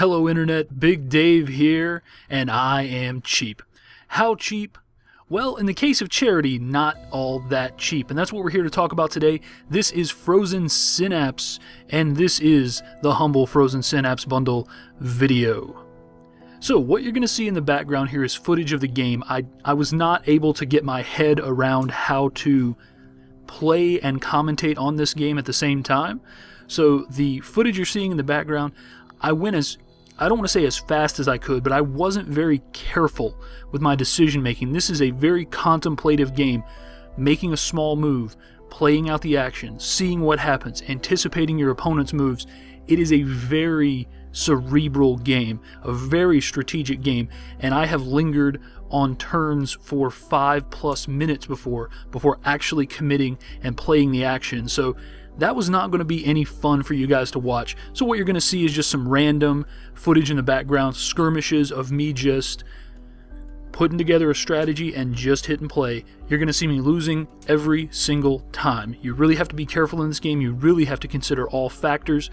Hello Internet, Big Dave here, and I am cheap. How cheap? Well, in the case of charity, not all that cheap, and that's what we're here to talk about today. This is Frozen Synapse, and this is the Humble Frozen Synapse Bundle video. So what you're going to see in the background here is footage of the game. I was not able to get my head around how to play and commentate on this game at the same time. So the footage you're seeing in the background, I went I don't want to say as fast as I could, but I wasn't very careful with my decision making. This is a very contemplative game, making a small move, playing out the action, seeing what happens, anticipating your opponent's moves. It is a very cerebral game, a very strategic game, and I have lingered on turns for 5+ minutes before actually committing and playing the action. So that was not going to be any fun for you guys to watch. So what you're going to see is just some random footage in the background, skirmishes of me just putting together a strategy and just hit and play. You're going to see me losing every single time. You really have to be careful in this game. You really have to consider all factors,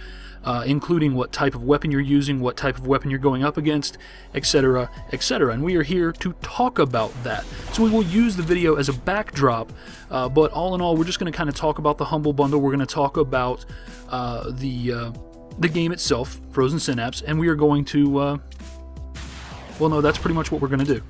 including what type of weapon you're using, what type of weapon you're going up against, etc., etc. And we are here to talk about that. So we will use the video as a backdrop, but all in all, we're just going to kind of talk about the Humble Bundle. We're going to talk about the game itself, Frozen Synapse, and we are going to... well, no, that's pretty much what we're going to do.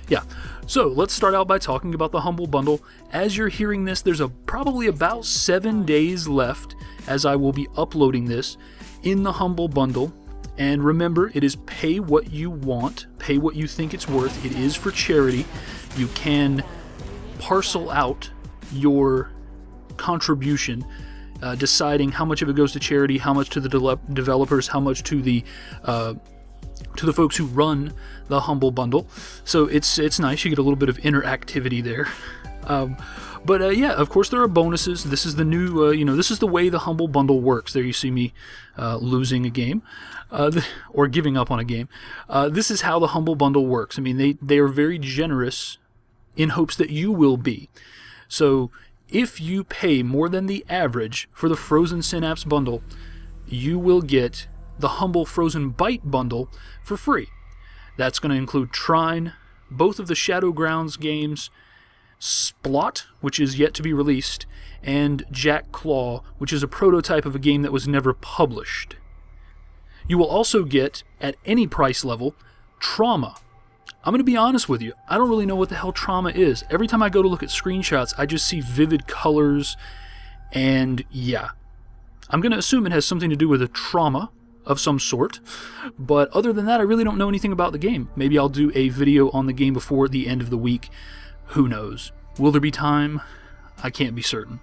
Yeah, so let's start out by talking about the Humble Bundle. As you're hearing this, there's probably about 7 days left as I will be uploading this in the Humble Bundle. And remember, it is pay what you want, pay what you think it's worth. It is for charity. You can parcel out your contribution, deciding how much of it goes to charity, how much to the developers, how much to the folks who run the Humble Bundle. So it's nice. You get a little bit of interactivity there. But yeah, of course there are bonuses. This is the new, this is the way the Humble Bundle works. There you see me losing a game or giving up on a game. This is how the Humble Bundle works. I mean, they are very generous in hopes that you will be. So if you pay more than the average for the Frozen Synapse Bundle, you will get the Humble Frozen Bite Bundle for free. That's going to include Trine, both of the Shadowgrounds games, Splot, which is yet to be released, and Jack Claw, which is a prototype of a game that was never published. You will also get, at any price level, Trauma. I'm going to be honest with you, I don't really know what the hell Trauma is. Every time I go to look at screenshots, I just see vivid colors, and yeah. I'm going to assume it has something to do with a trauma of some sort, but other than that, I really don't know anything about the game. Maybe I'll do a video on the game before the end of the week. Who knows? Will there be time? I can't be certain.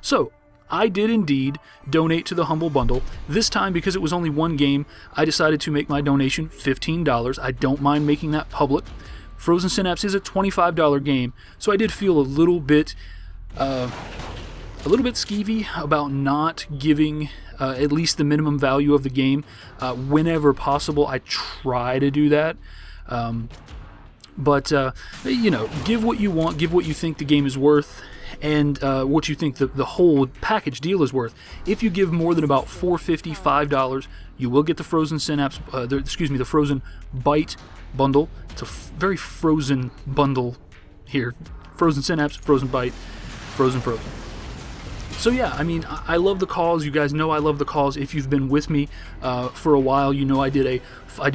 So, I did indeed donate to the Humble Bundle. This time, because it was only one game, I decided to make my donation $15. I don't mind making that public. Frozen Synapse is a $25 game, so I did feel a little bit skeevy about not giving at least the minimum value of the game. Whenever possible, I try to do that. But give what you want, give what you think the game is worth, and what you think the whole package deal is worth. If you give more than about $4.50, $5, you will get the Frozen Synapse, the Frozen Bite Bundle. It's a very frozen bundle here. Frozen Synapse, Frozen Bite, Frozen. So yeah, I mean, I love the cause. You guys know I love the cause. If you've been with me for a while, you know I did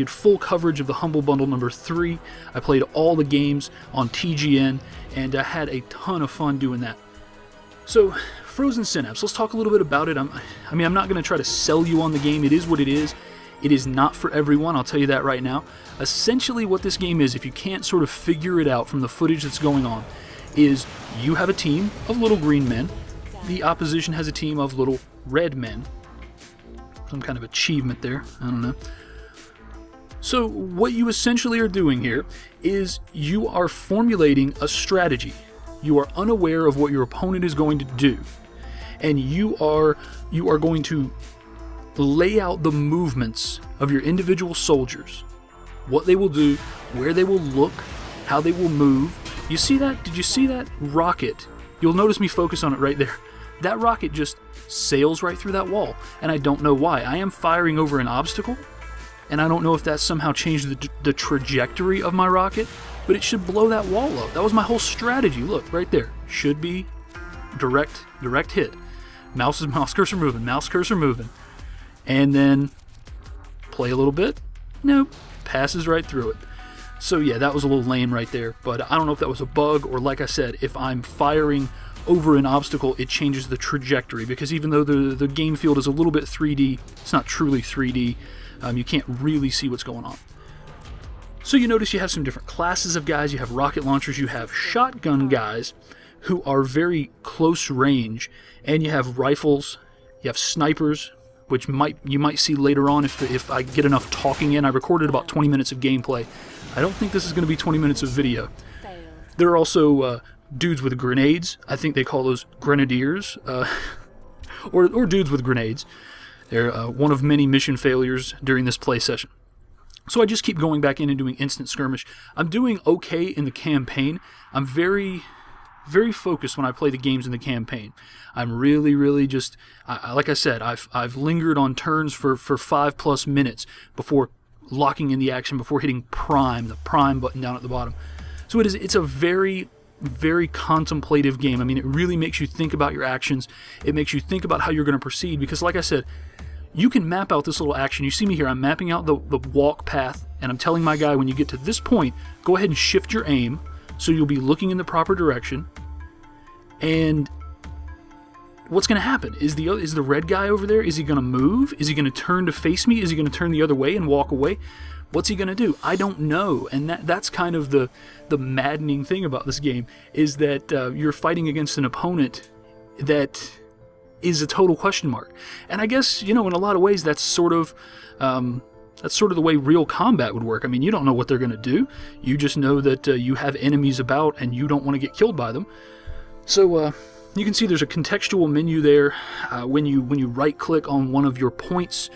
full coverage of the Humble Bundle number 3. I played all the games on TGN, and I had a ton of fun doing that. So, Frozen Synapse, let's talk a little bit about it. I'm not going to try to sell you on the game. It is what it is. It is not for everyone, I'll tell you that right now. Essentially what this game is, if you can't sort of figure it out from the footage that's going on, is you have a team of little green men. The opposition has a team of little red men. Some kind of achievement there. I don't know. So what you essentially are doing here is you are formulating a strategy. You are unaware of what your opponent is going to do. And you are going to lay out the movements of your individual soldiers. What they will do, where they will look, how they will move. You see that? Did you see that rocket? You'll notice me focus on it right there. That rocket just sails right through that wall, and I don't know why. I am firing over an obstacle, and I don't know if that somehow changed the trajectory of my rocket, but it should blow that wall up. That was my whole strategy. Look, right there. Should be direct hit. Mouse cursor moving. And then play a little bit. Nope. Passes right through it. So yeah, that was a little lame right there, but I don't know if that was a bug or, like I said, if I'm firing over an obstacle, it changes the trajectory, because even though the game field is a little bit 3D, it's not truly 3D. You can't really see what's going on. So you notice you have some different classes of guys. You have rocket launchers, you have shotgun guys who are very close range, and you have rifles, you have snipers, which you might see later on if I get enough talking in. I recorded about 20 minutes of gameplay. I don't think this is going to be 20 minutes of video. There are also dudes with grenades. I think they call those grenadiers, or dudes with grenades. They're one of many mission failures during this play session. So I just keep going back in and doing instant skirmish. I'm doing okay in the campaign. I'm very, very focused when I play the games in the campaign. I'm really just, like I said, I've lingered on turns for 5+ minutes before locking in the action, before hitting prime, the prime button down at the bottom. So it's a very, very contemplative game. I mean, it really makes you think about your actions. It makes you think about how you're going to proceed, because like I said, you can map out this little action. You see me here, I'm mapping out the walk path, and I'm telling my guy, when you get to this point, go ahead and shift your aim, so you'll be looking in the proper direction. And what's going to happen? Is the red guy over there, is he going to move? Is he going to turn to face me? Is he going to turn the other way and walk away? What's he going to do? I don't know. And that's kind of the maddening thing about this game, is that you're fighting against an opponent that is a total question mark. And I guess, in a lot of ways, that's sort of the way real combat would work. I mean, you don't know what they're going to do. You just know that you have enemies about, and you don't want to get killed by them. So you can see there's a contextual menu there. When you right-click on one of your points,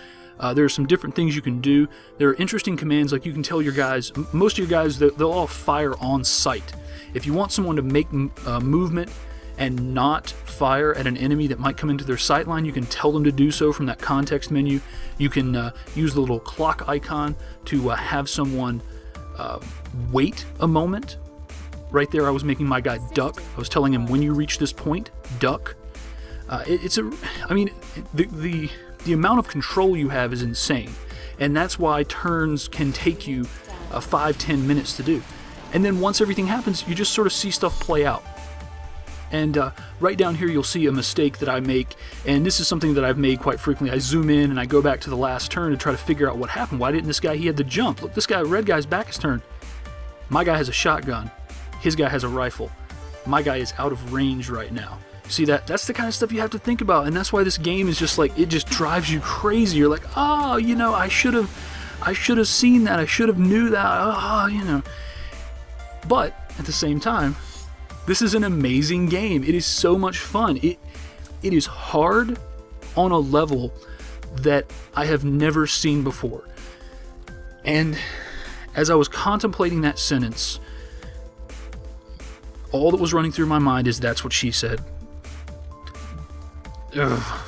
there are some different things you can do. There are interesting commands, like you can tell your guys, most of your guys, they'll all fire on sight. If you want someone to make movement and not fire at an enemy that might come into their sight line, you can tell them to do so from that context menu. You can use the little clock icon to have someone wait a moment. Right there, I was making my guy duck. I was telling him, when you reach this point, duck. The amount of control you have is insane, and that's why turns can take you 5-10 minutes to do. And then once everything happens, you just sort of see stuff play out. And right down here, you'll see a mistake that I make, and this is something that I've made quite frequently. I zoom in and I go back to the last turn to try to figure out what happened. Why didn't this guy, he had the jump. Look, this guy, red guy's back is turned. My guy has a shotgun. His guy has a rifle. My guy is out of range right now. See, that's the kind of stuff you have to think about, and that's why this game is just like, it just drives you crazy. You're like, oh, I should have seen that. I should have knew that. But at the same time, this is an amazing game. It is so much fun. It is hard on a level that I have never seen before. And as I was contemplating that sentence, all that was running through my mind is, that's what she said. Ugh.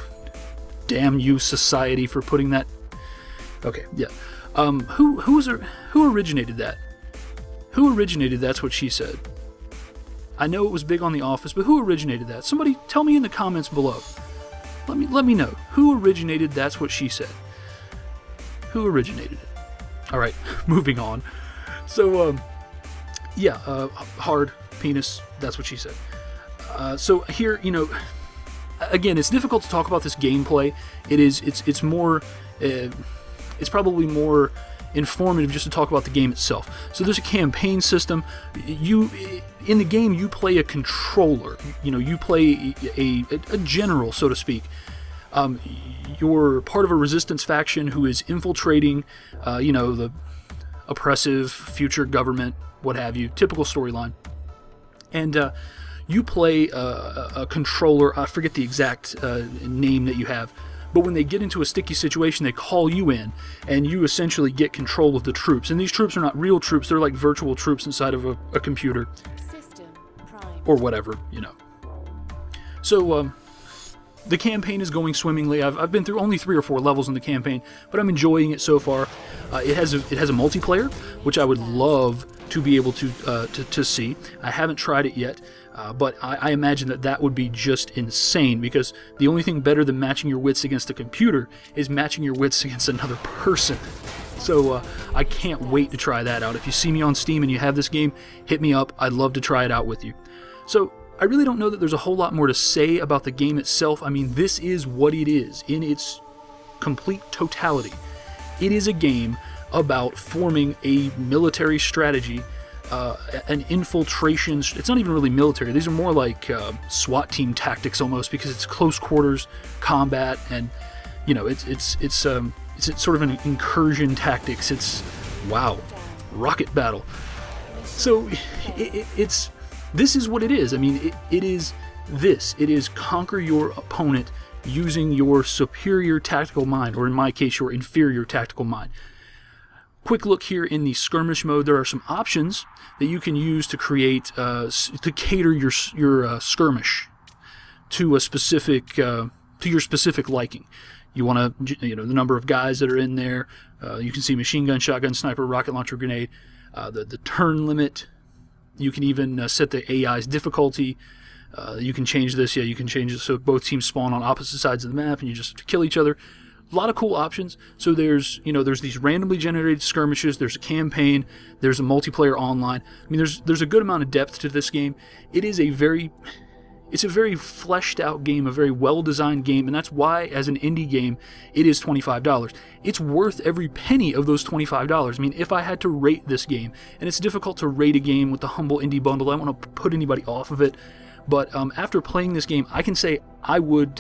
Damn you, society, for putting that. Okay, yeah. Who originated that? Who originated that's what she said? I know it was big on The Office, but who originated that? Somebody tell me in the comments below. Let me know. Who originated that's what she said? Who originated it? All right, moving on. So, hard penis, that's what she said. So here, again, it's difficult to talk about this gameplay. It's more, it's probably more informative just to talk about the game itself. So there's a campaign system. In the game, you play a controller. You play a general, so to speak. You're part of a resistance faction who is infiltrating, the oppressive future government, what have you. Typical storyline. And you play a controller. I forget the exact name that you have. But when they get into a sticky situation, they call you in, and you essentially get control of the troops. And these troops are not real troops. They're like virtual troops inside of a computer. Or whatever, So, the campaign is going swimmingly. I've been through only 3 or 4 levels in the campaign, but I'm enjoying it so far. It has a multiplayer, which I would love to be able to see. I haven't tried it yet, but I imagine that would be just insane, because the only thing better than matching your wits against a computer is matching your wits against another person. So I can't wait to try that out. If you see me on Steam and you have this game, hit me up. I'd love to try it out with you. So I really don't know that there's a whole lot more to say about the game itself. I mean, this is what it is in its complete totality. It is a game about forming a military strategy, an infiltration. It's not even really military. These are more like SWAT team tactics almost, because it's close quarters combat, and you know, it's sort of an incursion tactics. It's rocket battle. So this is what it is. I mean, it is conquer your opponent using your superior tactical mind, or in my case, your inferior tactical mind. Quick look here in the skirmish mode. There are some options that you can use to create, to cater your skirmish to a specific, to your specific liking. You want to, the number of guys that are in there. You can see machine gun, shotgun, sniper, rocket launcher, grenade. The turn limit. You can even set the AI's difficulty. You can change this. Yeah, you can change it so both teams spawn on opposite sides of the map and you just kill each other. A lot of cool options. So there's these randomly generated skirmishes. There's a campaign. There's a multiplayer online. I mean, there's a good amount of depth to this game. It's a very fleshed out game, a very well designed game, and that's why, as an indie game, it is $25. It's worth every penny of those $25. I mean, if I had to rate this game, and it's difficult to rate a game with the Humble Indie Bundle, I don't want to put anybody off of it, but after playing this game, I can say I would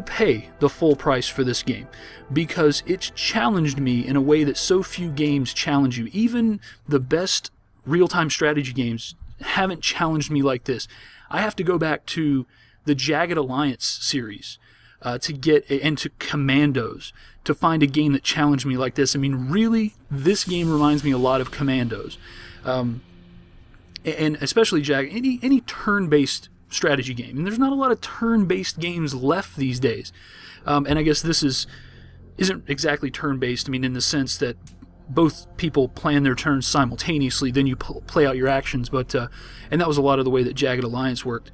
pay the full price for this game, because it's challenged me in a way that so few games challenge you. Even the best real-time strategy games haven't challenged me like this. I have to go back to the Jagged Alliance series to Commandos to find a game that challenged me like this. I mean, really, this game reminds me a lot of Commandos, and especially any turn-based strategy game. And there's not a lot of turn-based games left these days. And I guess this isn't exactly turn-based. I mean, in the sense that both people plan their turns simultaneously, then you play out your actions. But and that was a lot of the way that Jagged Alliance worked.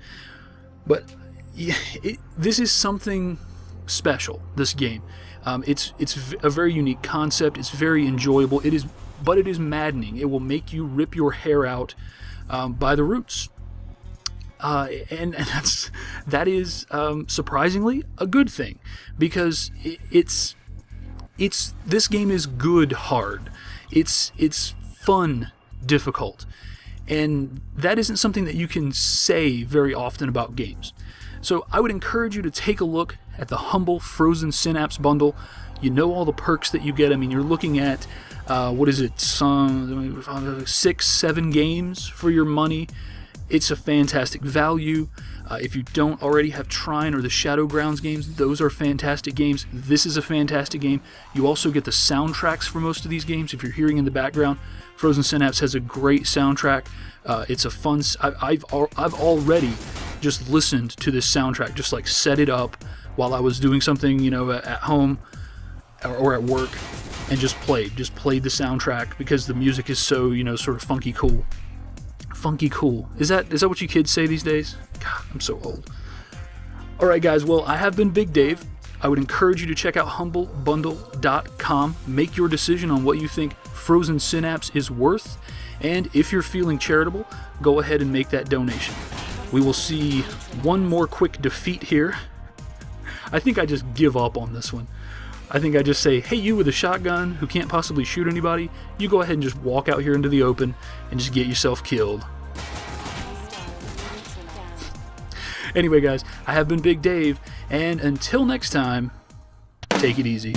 But yeah, this is something special. This game, it's a very unique concept. It's very enjoyable. But it is maddening. It will make you rip your hair out by the roots. And that is surprisingly a good thing, because this game is good hard. It's fun difficult, and that isn't something that you can say very often about games. So I would encourage you to take a look at the Humble Frozen Synapse Bundle. You know all the perks that you get. I mean, you're looking at some 6-7 games for your money. It's a fantastic value. If you don't already have Trine or the Shadowgrounds games, those are fantastic games. This is a fantastic game. You also get the soundtracks for most of these games. If you're hearing in the background, Frozen Synapse has a great soundtrack. It's a fun. I've already just listened to this soundtrack, just like set it up while I was doing something, at home or at work, and just played the soundtrack, because the music is so, sort of funky cool. Funky cool. Is that what you kids say these days? God, I'm so old. Alright guys, well, I have been Big Dave. I would encourage you to check out humblebundle.com. Make your decision on what you think Frozen Synapse is worth, and if you're feeling charitable, go ahead and make that donation. We will see one more quick defeat here. I think I just give up on this one. I think I just say, hey, you with a shotgun who can't possibly shoot anybody, you go ahead and just walk out here into the open and just get yourself killed. Anyway, guys, I have been Big Dave, and until next time, take it easy.